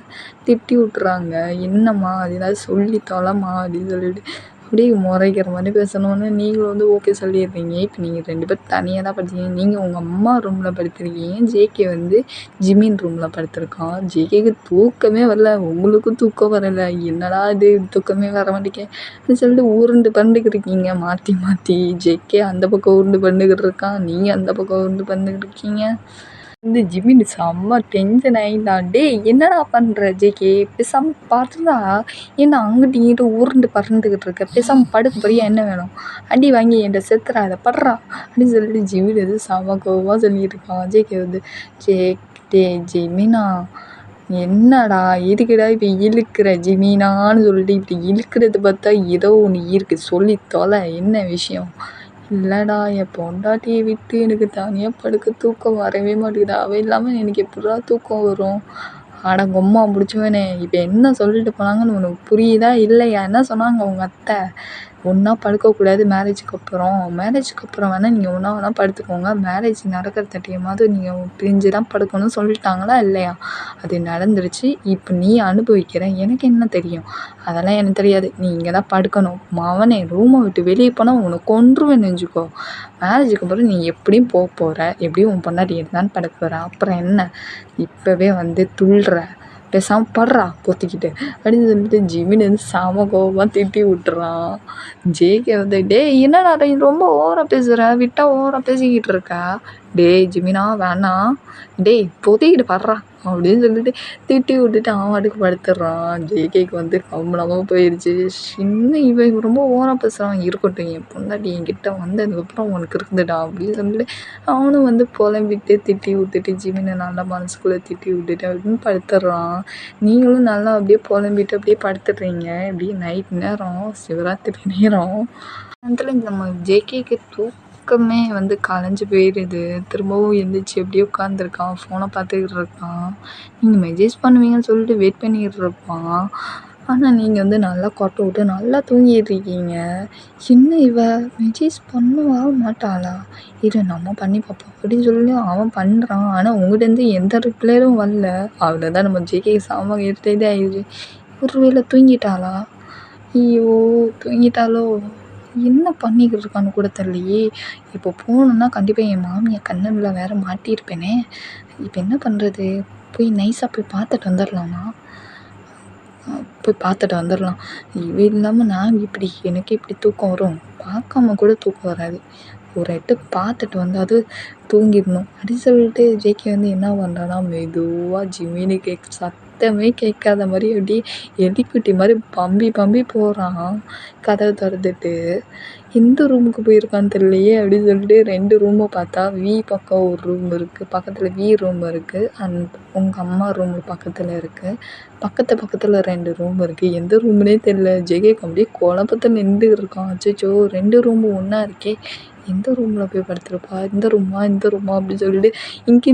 திட்டி விட்டுறாங்க. என்னம்மா அது ஏதாவது சொல்லி தொலைம்மா அப்படின்னு சொல்லிட்டு அப்படியே முறைக்கிற மாதிரி பேசணுன்னு நீங்களும் வந்து ஓகே சொல்லிடுறீங்க. இப்போ நீங்கள் 2 பேரும் தனியாக தான் படுத்தீங்க. நீங்கள் உங்கள் அம்மா ரூமில் படுத்துருக்கீங்க, ஜேகே வந்து ஜிமின் ரூமில் படுத்துருக்கான். ஜேகேக்கு தூக்கமே வரல, உங்களுக்கும் தூக்கம் வரலை. என்னடா இது தூக்கமே வர மாட்டேங்க அப்படின்னு சொல்லிட்டு உருண்டு பண்டுக்கிட்டு இருக்கீங்க மாற்றி மாற்றி. ஜேகே அந்த பக்கம் உருண்டு பண்டுக்கிட்டு இருக்கான், நீங்கள் அந்த பக்கம் உருண்டு பண்டுக்கிட்டு இருக்கீங்க. வந்து ஜிமின் செம்ம டென்ஷன் ஆகிட்டான். டேய் என்னடா பண்ணுற ஜேகே, பேசாமல் படுறா, என்ன அங்கிட்டு இங்கிட்டு உருண்டு பறந்துக்கிட்டு இருக்க, பேசாமல் படுக்க போறியா, என்ன வேணும், அடி வாங்கி என்கிட்ட செத்துறாத படுறா அப்படின்னு சொல்லிட்டு ஜிமின் வந்து செம்ம கோவமாக சொல்லிட்டு இருக்கான். ஜேகே வந்து டே ஜிமினா என்னடா எதுக்குடா இப்போ இழுக்கிற ஜிமீனான்னு சொல்லிட்டு இப்படி இழுக்கிறது பார்த்தா ஏதோ ஒன்று இருக்கு, சொல்லி தொலை, என்ன விஷயம்? இல்லைடா, என் பொண்டாட்டியை விட்டு எனக்கு தனியாக படுக்க தூக்கம் வரவே மாட்டேங்குது, அவள் இல்லாமல் எனக்கு எப்படா தூக்கம் வரும்? அட கொம்மா பிடிச்சவனே, இப்போ என்ன சொல்லிட்டு போனாங்கன்னு உனக்கு புரியுதா இல்லையா? என்ன சொன்னாங்க உங்கள் அத்தை? ஒன்றா படுக்கக்கூடாது மேரேஜுக்கு அப்புறம் வேணால் நீங்கள் ஒன்றா வேணால் படுத்துக்கோங்க, மேரேஜ் நடக்கிற தட்டியமாவது நீங்கள் பிரிஞ்சு தான் படுக்கணும்னு சொல்லிட்டாங்களா இல்லையா? அது நடந்துருச்சு, இப்போ நீ அனுபவிக்கிற, எனக்கு என்ன தெரியும்? அதெல்லாம் எனக்கு தெரியாது, நீ இங்கே தான் படுக்கணும். மவனே, ரூமை விட்டு வெளியே போனால் உனக்கு கொன்றுவேன் நினச்சிக்கோ. மேரேஜுக்கு அப்புறம் நீ எப்படியும் போகிற, எப்படியும் உன் பொண்டாட்டி தான் படுக்க போகிற, அப்புறம் என்ன? இப்போவே வந்து துள்ளுற, பேசாமல் படுறா பொத்திக்கிட்டு அப்படின்னு சொல்லிட்டு ஜிமின் வந்து செம கோபமாக திட்டி விட்டுறான். ஜேகே வந்து, டேய் என்னடா நீ ரொம்ப ஓவராக பேசுகிற, விட்டால் ஓவராக பேசிக்கிட்டு இருக்க, டேய் ஜிமினா வேணாம், டேய் பொத்திக்கிட்டு படுறா அப்படின்னு சொல்லிட்டு திட்டி விட்டுட்டு அவன் வாட்டுக்கு படுத்துடுறான். ஜேகேக்கு வந்து கம்பளமாக போயிடுச்சு. இவன் ரொம்ப ஓவராக பேசுகிறான், இருக்கட்டும் என் பொண்டாட்டி என்கிட்ட வந்ததுக்கப்புறம் உனக்கு இருக்குதுடா அப்படின்னு சொல்லிட்டு அவனும் வந்து புலம்பிட்டு திட்டி விட்டுட்டு ஜிமினை நல்லா மனசுக்குள்ளே திட்டி விட்டுட்டு அப்படின்னு படுத்துடுறான். நீங்களும் நல்லா அப்படியே புலம்பிட்டு அப்படியே படுத்துடுறீங்க. இப்படி நைட் நேரம், சிவராத்திரி நேரம், அதில் நம்ம ஜேகேக்கு தூக்கமே வந்து கலைஞ்சு போயிடுது. திரும்பவும் எழுந்திரிச்சு அப்படியே உட்காந்துருக்கான், ஃபோனை பார்த்துக்கிட்டு இருக்கான். நீங்கள் மெசேஜ் பண்ணுவீங்கன்னு சொல்லிட்டு வெயிட் பண்ணிக்கிட்டு இருப்பான். ஆனால் நீங்கள் வந்து நல்லா கொட்டை விட்டு நல்லா தூங்கிட்டு இருக்கீங்க. என்ன இவ மெசேஜ் பண்ணுவா மாட்டாளா, இரு நம்ம பண்ணி பார்ப்போம் அப்படின்னு சொல்லி அவன் பண்ணுறான். ஆனால் உங்கள்கிட்டருந்து எந்த ரிப்ளையும் வரல. அவ்வளோதான், நம்ம ஜேகே சாம எடுத்ததே ஆயிடுச்சு. ஒரு வேளை தூங்கிட்டாளா? ஐயோ, தூங்கிட்டாலோ? என்ன பண்ணிக்கிட்டு இருக்கான்னு கூட தெரியலையே. இப்போ போகணுன்னா கண்டிப்பாக என் மாமியை கண்ணில் வேறு மாட்டியிருப்பேனே. இப்போ என்ன பண்ணுறது? போய் நைஸாக போய் பார்த்துட்டு வந்துடலாமா? போய் பார்த்துட்டு வந்துடலாம். இவ இல்லாமல் நான் இப்படி எனக்கு இப்படி தூக்கம் வரும்? பார்க்காம கூட தூக்கம் வராது. ஒரு எட்டு பார்த்துட்டு வந்து அது தூங்கிடணும் அப்படின்னு சொல்லிட்டு ஜேகே வந்து என்ன பண்ணுறான்னா, மெதுவாக ஜிமினு சத்தமே கேட்காத மாதிரி அப்படியே எலிக்குட்டி மாதிரி பம்பி போகிறான். கதவை திறந்துட்டு எந்த ரூமுக்கு போயிருக்கான்னு தெரியலையே அப்படின்னு சொல்லிட்டு 2 ரூமை பார்த்தா, வி பக்கம் ஒரு ரூம் இருக்குது, பக்கத்தில் வி ரூம் இருக்குது, உங்கள் அம்மா ரூம் பக்கத்தில் இருக்குது, பக்கத்தில் 2 ரூம் இருக்குது. எந்த ரூம்னே தெரியல. ஜேகேக்கு அப்படியே குழப்பத்தில் நின்று இருக்கான். அச்சோ, 2 ரூமு ஒன்றா இருக்கே, எந்த ரூமில் போய் படுத்துருப்பா, இந்த ரூமா அப்படின்னு சொல்லிட்டு இங்கி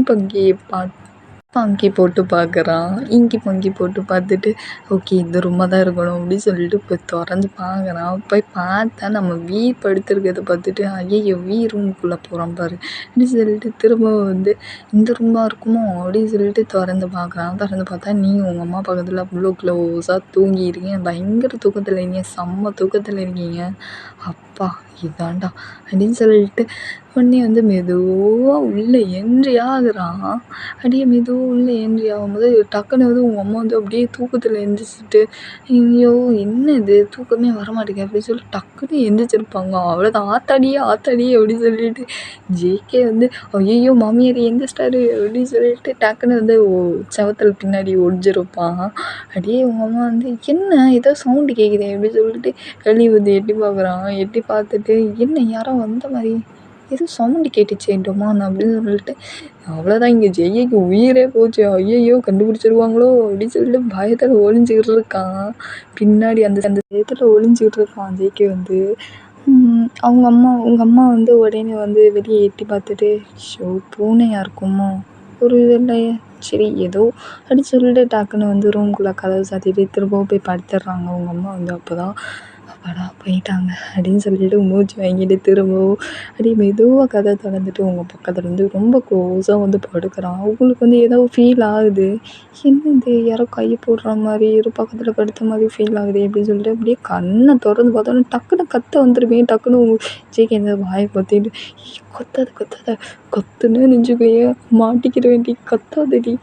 பங்கி போட்டு பார்க்குறான். இங்கி பங்கி போட்டு பார்த்துட்டு, ஓகே இந்த ரூமாக தான் இருக்கணும் அப்படின்னு சொல்லிட்டு போய் திறந்து பார்க்குறான். போய் பார்த்தா நம்ம வி படுத்துருக்கிறத பார்த்துட்டு, ஐயையோ வி ரூமுக்குள்ளே போகிறான் பாரு அப்படின்னு சொல்லிட்டு திரும்ப வந்து இந்த ரூமாக இருக்குமோ அப்படின்னு சொல்லிட்டு திறந்து பார்க்குறான். திறந்து பார்த்தா நீ உங்கள் அம்மா பக்கத்தில் அவ்வளோ க்ளோஸாக தூங்கியிருக்கீங்க, பயங்கர தூக்கத்தில் இருக்கீங்க, செம்ம தூக்கத்தில் இருக்கீங்க. அப்பா இதாண்டா அப்படின்னு சொல்லிட்டு உடனே வந்து மெதுவாக உள்ளே என்ட்ரி ஆகுறான். அப்படியே மெதுவாக உள்ளே என்ட்ரி ஆகும்போது டக்குன்னு வந்து உங்கள் அம்மா வந்து அப்படியே தூக்கத்தில் எந்திரிச்சிட்டு, ஐயோ என்ன இது தூக்கமே வரமாட்டேங்குது அப்படின்னு சொல்லி டக்குன்னு எந்திரிச்சிருப்பாங்க. அவ்வளோதான், ஆத்தாடியே அப்படின்னு சொல்லிட்டு ஜேகே வந்து ஐயோ மாமியார் எந்திரிச்சிட்டாரு அப்படின்னு சொல்லிட்டு டக்குன்னு வந்து செவத்தில் பின்னாடி ஒடிஞ்சிருப்பான். அப்படியே உங்கள் அம்மா வந்து என்ன ஏதோ சவுண்டு கேட்குதே அப்படின்னு சொல்லிட்டு வெளியே வந்து எட்டி பார்க்குறான். எட்டி பார்த்துட்டு என்ன யாரோ வந்த மாதிரி ஏதோ சவுண்டு கேட்டுச்சே டொமான் அப்படின்னு சொல்லிட்டு, அவ்வளோதான் இங்கே ஜெய்யக்கு உயிரே போச்சு. ஐயையோ கண்டுபிடிச்சிருவாங்களோ அப்படின்னு சொல்லிட்டு பயத்தில் ஒளிஞ்சிக்கிட்டு இருக்கான். பின்னாடி அந்த அந்த பயத்தில் ஒளிஞ்சிக்கிட்டு இருக்கான் ஜேகே வந்து. உங்கள் அம்மா வந்து உடனே வந்து வெளியே எட்டி பார்த்துட்டு, ஷோ பூனையாக இருக்குமோ ஒரு வேளை, சரி ஏதோ அப்படின்னு சொல்லிட்டு டக்குன்னு வந்து ரூம்குள்ளே கதவை சாத்திட்டு திரும்பவும் போய் படுத்துடுறாங்க. உங்கள் அம்மா வந்து அப்போ தான் அப்பாடா போயிட்டாங்க அப்படின்னு சொல்லிட்டு மூச்சு வாங்கிட்டு திரும்பவும் அப்படியே மெதுவாக கதை திறந்துட்டு உங்கள் பக்கத்தில் வந்து ரொம்ப க்ளோஸாக வந்து படுக்கிறான். அவங்களுக்கு வந்து ஏதோ ஃபீல் ஆகுது. என்னது யாரோ கை போடுற மாதிரி ஒரு பக்கத்தில் படுத்த மாதிரி ஃபீல் ஆகுது அப்படின்னு சொல்லிட்டு அப்படியே கண்ணை திறந்து பார்த்தோன்னா டக்குன்னு கத்த வந்துருவேன். டக்குன்னு ஜேகே இந்த வாயை பார்த்திட்டு கொத்தாத கத்துன்னு நெஞ்சுக்கையே மாட்டிக்கிற வேண்டி கத்தாதடி,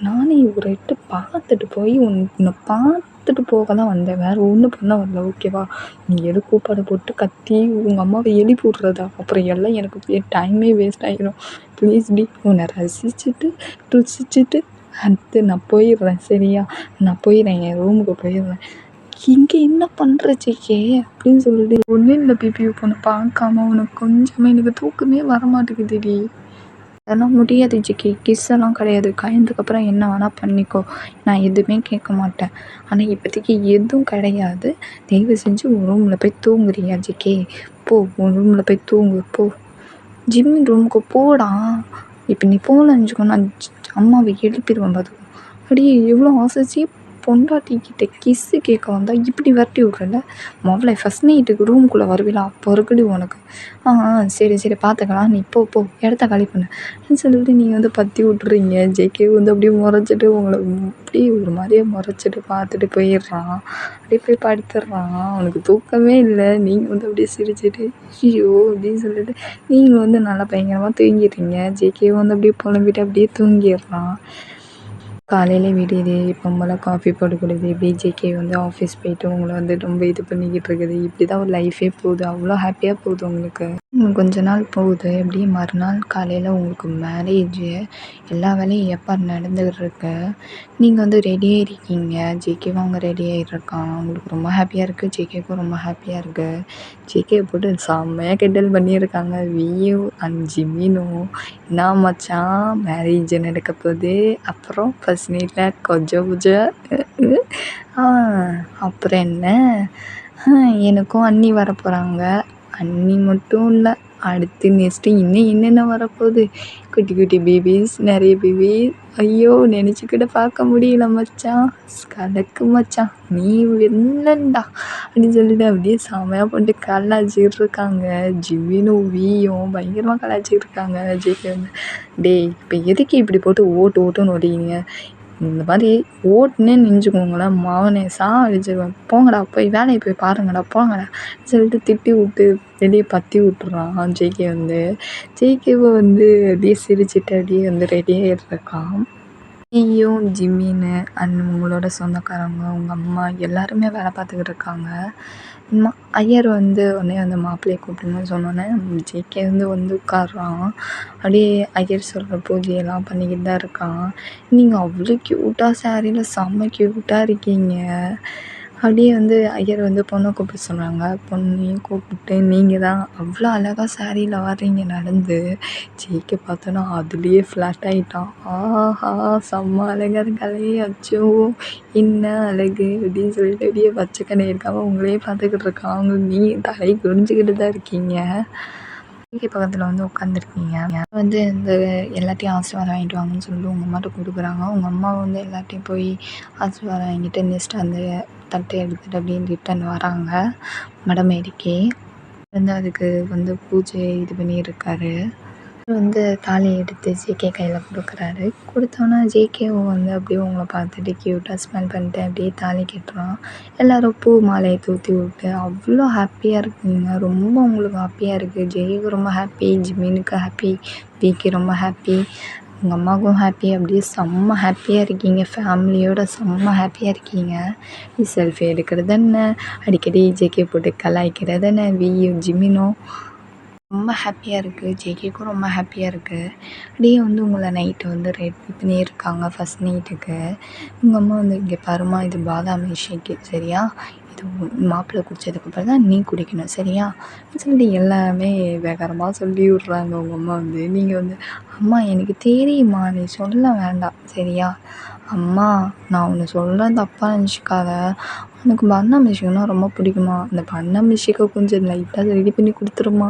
நானே ஒரு எட்டு பார்த்துட்டு போய் உன்னை பார்த்துட்டு போக தான் வந்தேன், வேறு ஒன்றும் பண்ண வரல ஓகேவா? நீ எது கூப்பாடை போட்டு கத்தி உங்கள் அம்மாவை எழுப்பி விட்றதா, அப்புறம் எல்லாம் எனக்கு டைமே வேஸ்ட் ஆகிடும். ப்ளீஸ் டி, உன்னை ருசிச்சுட்டு அடுத்து நான் போயிடுறேன் சரியா, நான் போயிடுறேன், என் ரூமுக்கு போயிடுறேன். இங்கே என்ன பண்ணுற ஜேகே அப்படின்னு சொல்லிட்டு, ஒன்றும் இல்லை பிபி பொண்ணு பார்க்காம உனக்கு கொஞ்சமே எனக்கு தூக்கமே வரமாட்டேங்குதுடி. அதெல்லாம் முடியாது ஜிக்கி. கிஸ் எல்லாம் கிடையாது. கல்யாணத்துக்கப்புறம் என்ன வேணால் பண்ணிக்கோ, நான் எதுவுமே கேட்க மாட்டேன். ஆனால் இப்போதைக்கு எதுவும் கிடையாது. தயவு செஞ்சு உன் ரூமில் போய் தூங்குறியா ஜிக்கி? போ, உன் ரூமில் போய் தூங்கு போ. ஜிம்மி ரூமுக்கு போடா. இப்போ நீ போகலன்னு வச்சுக்கோ, நான் அம்மாவை எழுப்பிடுவேன் பார்த்துக்கோ. அப்படியே எவ்வளோ ஆசைச்சி பொண்டாட்டிக்கிட்ட கிஸ்ஸு கேட்க வந்தால் இப்படி விரட்டி விட்றல. முதல்ல ஃபஸ்ட் நைட்டுக்கு ரூமுக்குள்ளே வருவில, அப்போ இருக்குடி உனக்கு. சரி சரி பார்த்துக்கலாம், நீ போ போ, இடத்த காலி பண்ணு சொல்லிட்டு நீங்கள் வந்து பற்றி விட்றீங்க. ஜேகே வந்து அப்படியே முறைச்சிட்டு உங்களை அப்படியே ஒரு மாதிரியே முறைச்சிட்டு பார்த்துட்டு போயிடுறான். அப்படியே போய் படுத்துடுறான். அவனுக்கு தூக்கமே இல்லை. நீங்கள் வந்து அப்படியே சிரிச்சிட்டு ஐயோ அப்படின்னு சொல்லிட்டு நீங்கள் வந்து நல்லா பயங்கரமாக தூங்கிடுறீங்க. ஜேகே வந்து அப்படியே புலம்பிட்டு அப்படியே தூங்கிடுறான். காலையில் விடியுது. எப்பவும் போல் காஃபி போட்டு கொடுக்குது. பிஜேகே வந்து ஆஃபீஸ் போயிட்டு உங்களை வந்து ரொம்ப இது பண்ணிக்கிட்டு இருக்குது. இப்படி தான் ஒரு லைஃபே போகுது. அவ்வளோ ஹாப்பியாக போகுது உங்களுக்கு. கொஞ்ச நாள் போகுது. அப்படியே மறுநாள் காலையில் உங்களுக்கு மேரேஜு. எல்லா வேலையும் எப்போ நடந்துக்கிட்டு இருக்கு. நீங்கள் வந்து ரெடியாக இருக்கீங்க. ஜேகேவும் அங்கே ரெடி ஆகிட்ருக்கான். உங்களுக்கு ரொம்ப ஹாப்பியாக இருக்குது. ஜேகேக்கும் ரொம்ப ஹாப்பியாக இருக்குது. ஜேகே போட்டு செம்மையாக கிண்டல் பண்ணியிருக்காங்க வியும் அண்ட் ஜிமினும். என்ன மச்சான் மேரேஜ் நடக்க போகுது, அப்புறம் ஃபர்ஸ்ட் நைட்டில் கொஞ்சம் அப்புறம் என்ன, எனக்கும் அண்ணி வர போகிறாங்க. அண்ணி மட்டும் இல்லை, அடுத்து நெக்ஸ்ட்டு இன்னும் என்னென்ன வரப்போகுது. குட்டி குட்டி பேபிஸ், நிறைய பேபிஸ். ஐயோ நினச்சிக்கிட்ட பார்க்க முடியல மச்சான். கலக்கு மச்சான், நீ வெல்லண்டா அப்படின்னு சொல்லிட்டு அப்படியே செமையாக பண்ணிட்டு கலாய்ச்சிக்கிட்டு இருக்காங்க. ஜிமினும் வியும் பயங்கரமாக கலாய்ச்சிக்கிட்டு இருக்காங்க. ஜேகே வந்து டேய் இப்போ எதுக்கு இப்படி போட்டு ஓட்டுன்னு ஓட்டிக்கிங்க, இந்த மாதிரி ஓட்டுனேன்னு நினச்சிக்கோங்களேன் மாவனே அடிச்சிருவேன். போங்கடா போய் வேலையை போய் பாருங்கடா போங்கடா சொல்லிட்டு திட்டி விட்டு வெளியே பற்றி விட்டுறான். ஜேகே வந்து ஜேகேவை வந்து அப்படியே சிரிச்சிட்டு அப்படியே வந்து ரெடியாக இருக்கான். நீயும் ஜிம்மின்னு அண்ட் உங்களோட சொந்தக்காரங்க உங்கள் அம்மா எல்லாருமே வேலை பார்த்துக்கிட்டு இருக்காங்க. ஐயர் வந்து உடனே வந்து மாப்பிள்ளையை கூப்பிடுங்கன்னு சொன்னோன்னே ஜேகே வந்து உட்கார்றான். அப்படியே ஐயர் சொல்கிற பூஜையெல்லாம் பண்ணிக்கிட்டு தான் இருக்கான். நீங்கள் அவ்வளோ க்யூட்டாக சாரியில் செம்ம க்யூட்டாக இருக்கீங்க. அப்படியே வந்து ஐயர் வந்து பொண்ணை கூப்பிட சொன்னாங்க. பொண்ணையும் கூப்பிட்டு நீங்கள் தான் அவ்வளோ அழகாக சாரியில் வர்றீங்க நடந்து. ஜேகே பார்த்தோன்னா அதுலேயே ஃப்ளாட் ஆகிட்டான். ஆஹா செம்ம அழகாக இருக்காளே, அச்சோ என்ன அழகு அப்படின்னு சொல்லிட்டு அப்படியே பச்சை கண்ணை இருக்காமல் உங்களையே பார்த்துக்கிட்டு இருக்கான். அவங்க நீங்கள் தலையை குனிஞ்சிக்கிட்டு தான் இருக்கீங்க. ஜேகே பக்கத்தில் வந்து உட்காந்துருக்கீங்க. வந்து இந்த எல்லாத்தையும் ஆசீர்வாதம் வாங்கிட்டு வாங்கன்னு சொல்லிட்டு உங்கள் அம்மாட்ட கொடுக்குறாங்க. உங்கள் அம்மா வந்து எல்லாத்தையும் போய் ஆசீர்வாதம் வாங்கிட்டு நெக்ஸ்ட் அந்த தட்டை எடுத்துகிட்டு அப்படின்னு ரிட்டன் வராங்க மடமேடிக்கு. வந்து அதுக்கு வந்து பூஜை இது பண்ணியிருக்காரு. வந்து தாலி எடுத்து ஜேகே கையில் கொடுக்குறாரு. கொடுத்தோன்னா ஜேகேவும் வந்து அப்படியே உங்களை பார்த்துட்டு க்யூட்டாக ஸ்மெல் பண்ணிட்டு அப்படியே தாலி கட்டுறான். எல்லோரும் பூ மாலையை தூத்தி விட்டு அவ்வளோ ஹாப்பியாக இருக்குங்க. ரொம்ப உங்களுக்கு ஹாப்பியாக இருக்குது. ஜேகேக்கு ரொம்ப ஹாப்பி, ஜிமினுக்கு ஹாப்பி, பிக்கு ரொம்ப ஹாப்பி, உங்கள் அம்மாவுக்கும் ஹாப்பி. அப்படியே செம்ம ஹாப்பியாக இருக்கீங்க. ஃபேமிலியோட செம்ம ஹாப்பியாக இருக்கீங்க. செல்ஃபி எடுக்கிறது என்ன, அடிக்கடி ஜேகே போட்டு கலாய்க்கிறது என்ன, வியும் ஜிமினும் ரொம்ப ஹாப்பியாக இருக்குது. ஜேகேக்கும் ரொம்ப ஹாப்பியாக இருக்குது. அப்படியே வந்து உங்களை நைட்டு வந்து ரெடி பண்ணியிருக்காங்க ஃபஸ்ட் நைட்டுக்கு. உங்கள் அம்மா வந்து இங்கே பாருமா, இது பாதாம் ஷேக்கு சரியா, இது மாப்பிள்ளை குடித்ததுக்கப்புறம் தான் நீ குடிக்கணும் சரியா சொல்லிட்டு எல்லாமே வேகரமாக சொல்லி விட்றாங்க. உங்கள் அம்மா வந்து நீங்கள் வந்து அம்மா எனக்கு தெரியுமா, நீ சொல்ல வேண்டாம் சரியா, அம்மா நான் ஒன்று சொல்கிறேன் தப்பாக நினச்சிக்காத, எனக்கு பண்ண மிஷிக்னா ரொம்ப பிடிக்குமா, அந்த பண்ண மிஷிக்கை கொஞ்சம் லைட்டாக ரெடி பண்ணி கொடுத்துருமா.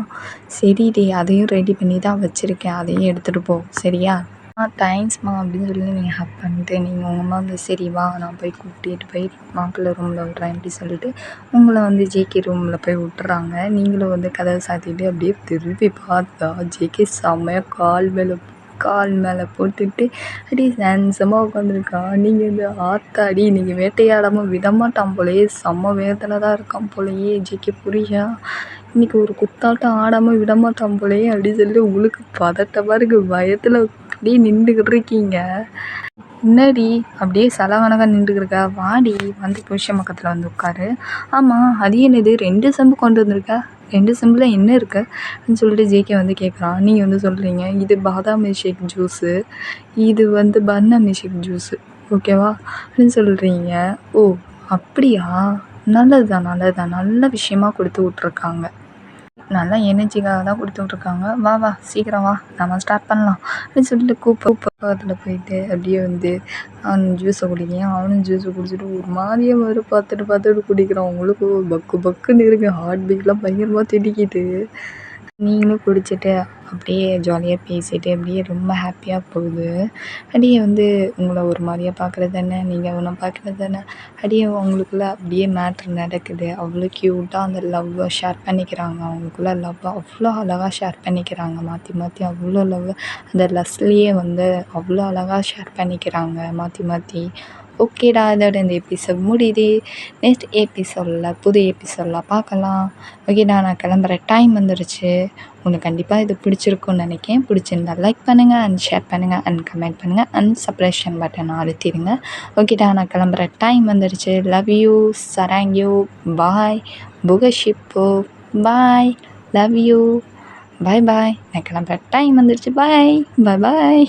சரிடி அதையும் ரெடி பண்ணி தான் வச்சுருக்கேன், அதையும் எடுத்துகிட்டு போ சரியா. தேங்க்ஸ்மா அப்படின்னு சொல்லி நீங்கள் ஹக் பண்ணிட்டு நீங்கள் உங்கள் அம்மா வந்து சரி வா நான் போய் கூட்டிகிட்டு போய் மாப்பிள்ளை ரூமில் விட்றேன் அப்படி சொல்லிட்டு உங்களை வந்து ஜேகே ரூமில் போய் விட்டுறாங்க. நீங்களும் வந்து கதவை சாத்திட்டு அப்படியே திருப்பி பார்த்தா ஜேகே செம்மையாக கால் மேலே போட்டுட்டு அப்படியே ஹேண்ட்ஸமாக உட்காந்துருக்கான். நீங்கள் இந்த ஆத்தாடி நீங்கள் வேட்டையாடாமல் விடமாட்டான் போலையே, செம்ம வேதனை தான் இருக்கான் போலையே ஜேகே புரியா, இன்றைக்கி ஒரு குத்தாட்டம் ஆடாமல் விடமாட்டான் போலையே அப்படின்னு சொல்லிட்டு உங்களுக்கு பதட்டமாக இருக்குது. பயத்தில் அப்படியே நின்றுக்கிட்டு இருக்கீங்க. என்னடி அப்படியே சலகணக்காக நின்றுக்கிருக்க, வாடி வந்து புருஷன் பக்கத்தில் வந்து உட்காரு. ஆமாம் அது என்னது 2 செம்பு கொண்டு வந்திருக்க, 2 செம்பில் என்ன இருக்கு அப்படின்னு சொல்லிட்டு ஜேகே வந்து கேட்குறான். நீங்கள் வந்து சொல்கிறீங்க இது பாதாம் மில்க்ஷேக் ஜூஸு, இது வந்து பன்னா மில்க்ஷேக் ஜூஸு ஓகேவா அப்படின்னு சொல்கிறீங்க. ஓ அப்படியா, நல்லது தான் நல்ல விஷயமா கொடுத்து விட்ருக்காங்க. நல்லா எனர்ஜிக்காக தான் கொடுத்துட்ருக்காங்க. வா வா சீக்கிரம் வா நம்ம ஸ்டார்ட் பண்ணலாம் அப்படின்னு சொல்லிட்டு பக்கத்தில் போயிட்டு அப்படியே வந்து அவன் ஜூஸை குடிக்கிறான். அவனும் ஜூஸை குடிச்சிட்டு ஒரு மாதிரியே வரும் பார்த்துட்டு குடிக்கிறான். அவங்களுக்கு பக்கு பக்குன்னு இருக்குது. ஹார்ட் பீட்லாம் பயங்கரமாக திடிக்கிட்டு. நீங்களும் குடிச்சிட்டு அப்படியே ஜாலியாக பேசிட்டு அப்படியே ரொம்ப ஹாப்பியாக போகுது. அப்படியே வந்து உங்களை ஒரு மாதிரியா பார்க்குறது தானே, நீங்கள் அவனை பார்க்குறது தானே, அப்படியே அவங்களுக்குள்ள அப்படியே மேட்ரு நடக்குது. அவ்வளோ க்யூட்டாக அந்த லவ்வை ஷேர் பண்ணிக்கிறாங்க. அவங்களுக்குள்ள லவ்வை அவ்வளோ அழகாக ஷேர் பண்ணிக்கிறாங்க. மாற்றி மாற்றி அவ்வளோ லவ் அந்த லவ்ஸ்லேயே வந்து அவ்வளோ அழகாக ஷேர் பண்ணிக்கிறாங்க மாற்றி மாற்றி. ஓகேடா, இதோட இந்த எபிசோட் முடியுது. நெக்ஸ்ட் எபிசோடில் புது எபிசோடில் பார்க்கலாம். ஓகேடா, நான் கிளம்புற டைம் வந்துடுச்சு. உங்களுக்கு கண்டிப்பாக இது பிடிச்சிருக்குன்னு நினைக்கிறேன். பிடிச்சிருந்தா லைக் பண்ணுங்கள் அண்ட் ஷேர் பண்ணுங்கள் அண்ட் கமெண்ட் பண்ணுங்கள் அண்ட் சப்ஸ்கிரிப்ஷன் பட்டனை அழுத்திடுங்க. ஓகேடா, நான் கிளம்புற டைம் வந்துடுச்சு. லவ் யூ, சராங் யூ, பாய், புகஷிப்பு, bye, love you, bye bye. நான் கிளம்புற டைம் வந்துடுச்சு. பாய் பாய் பாய்.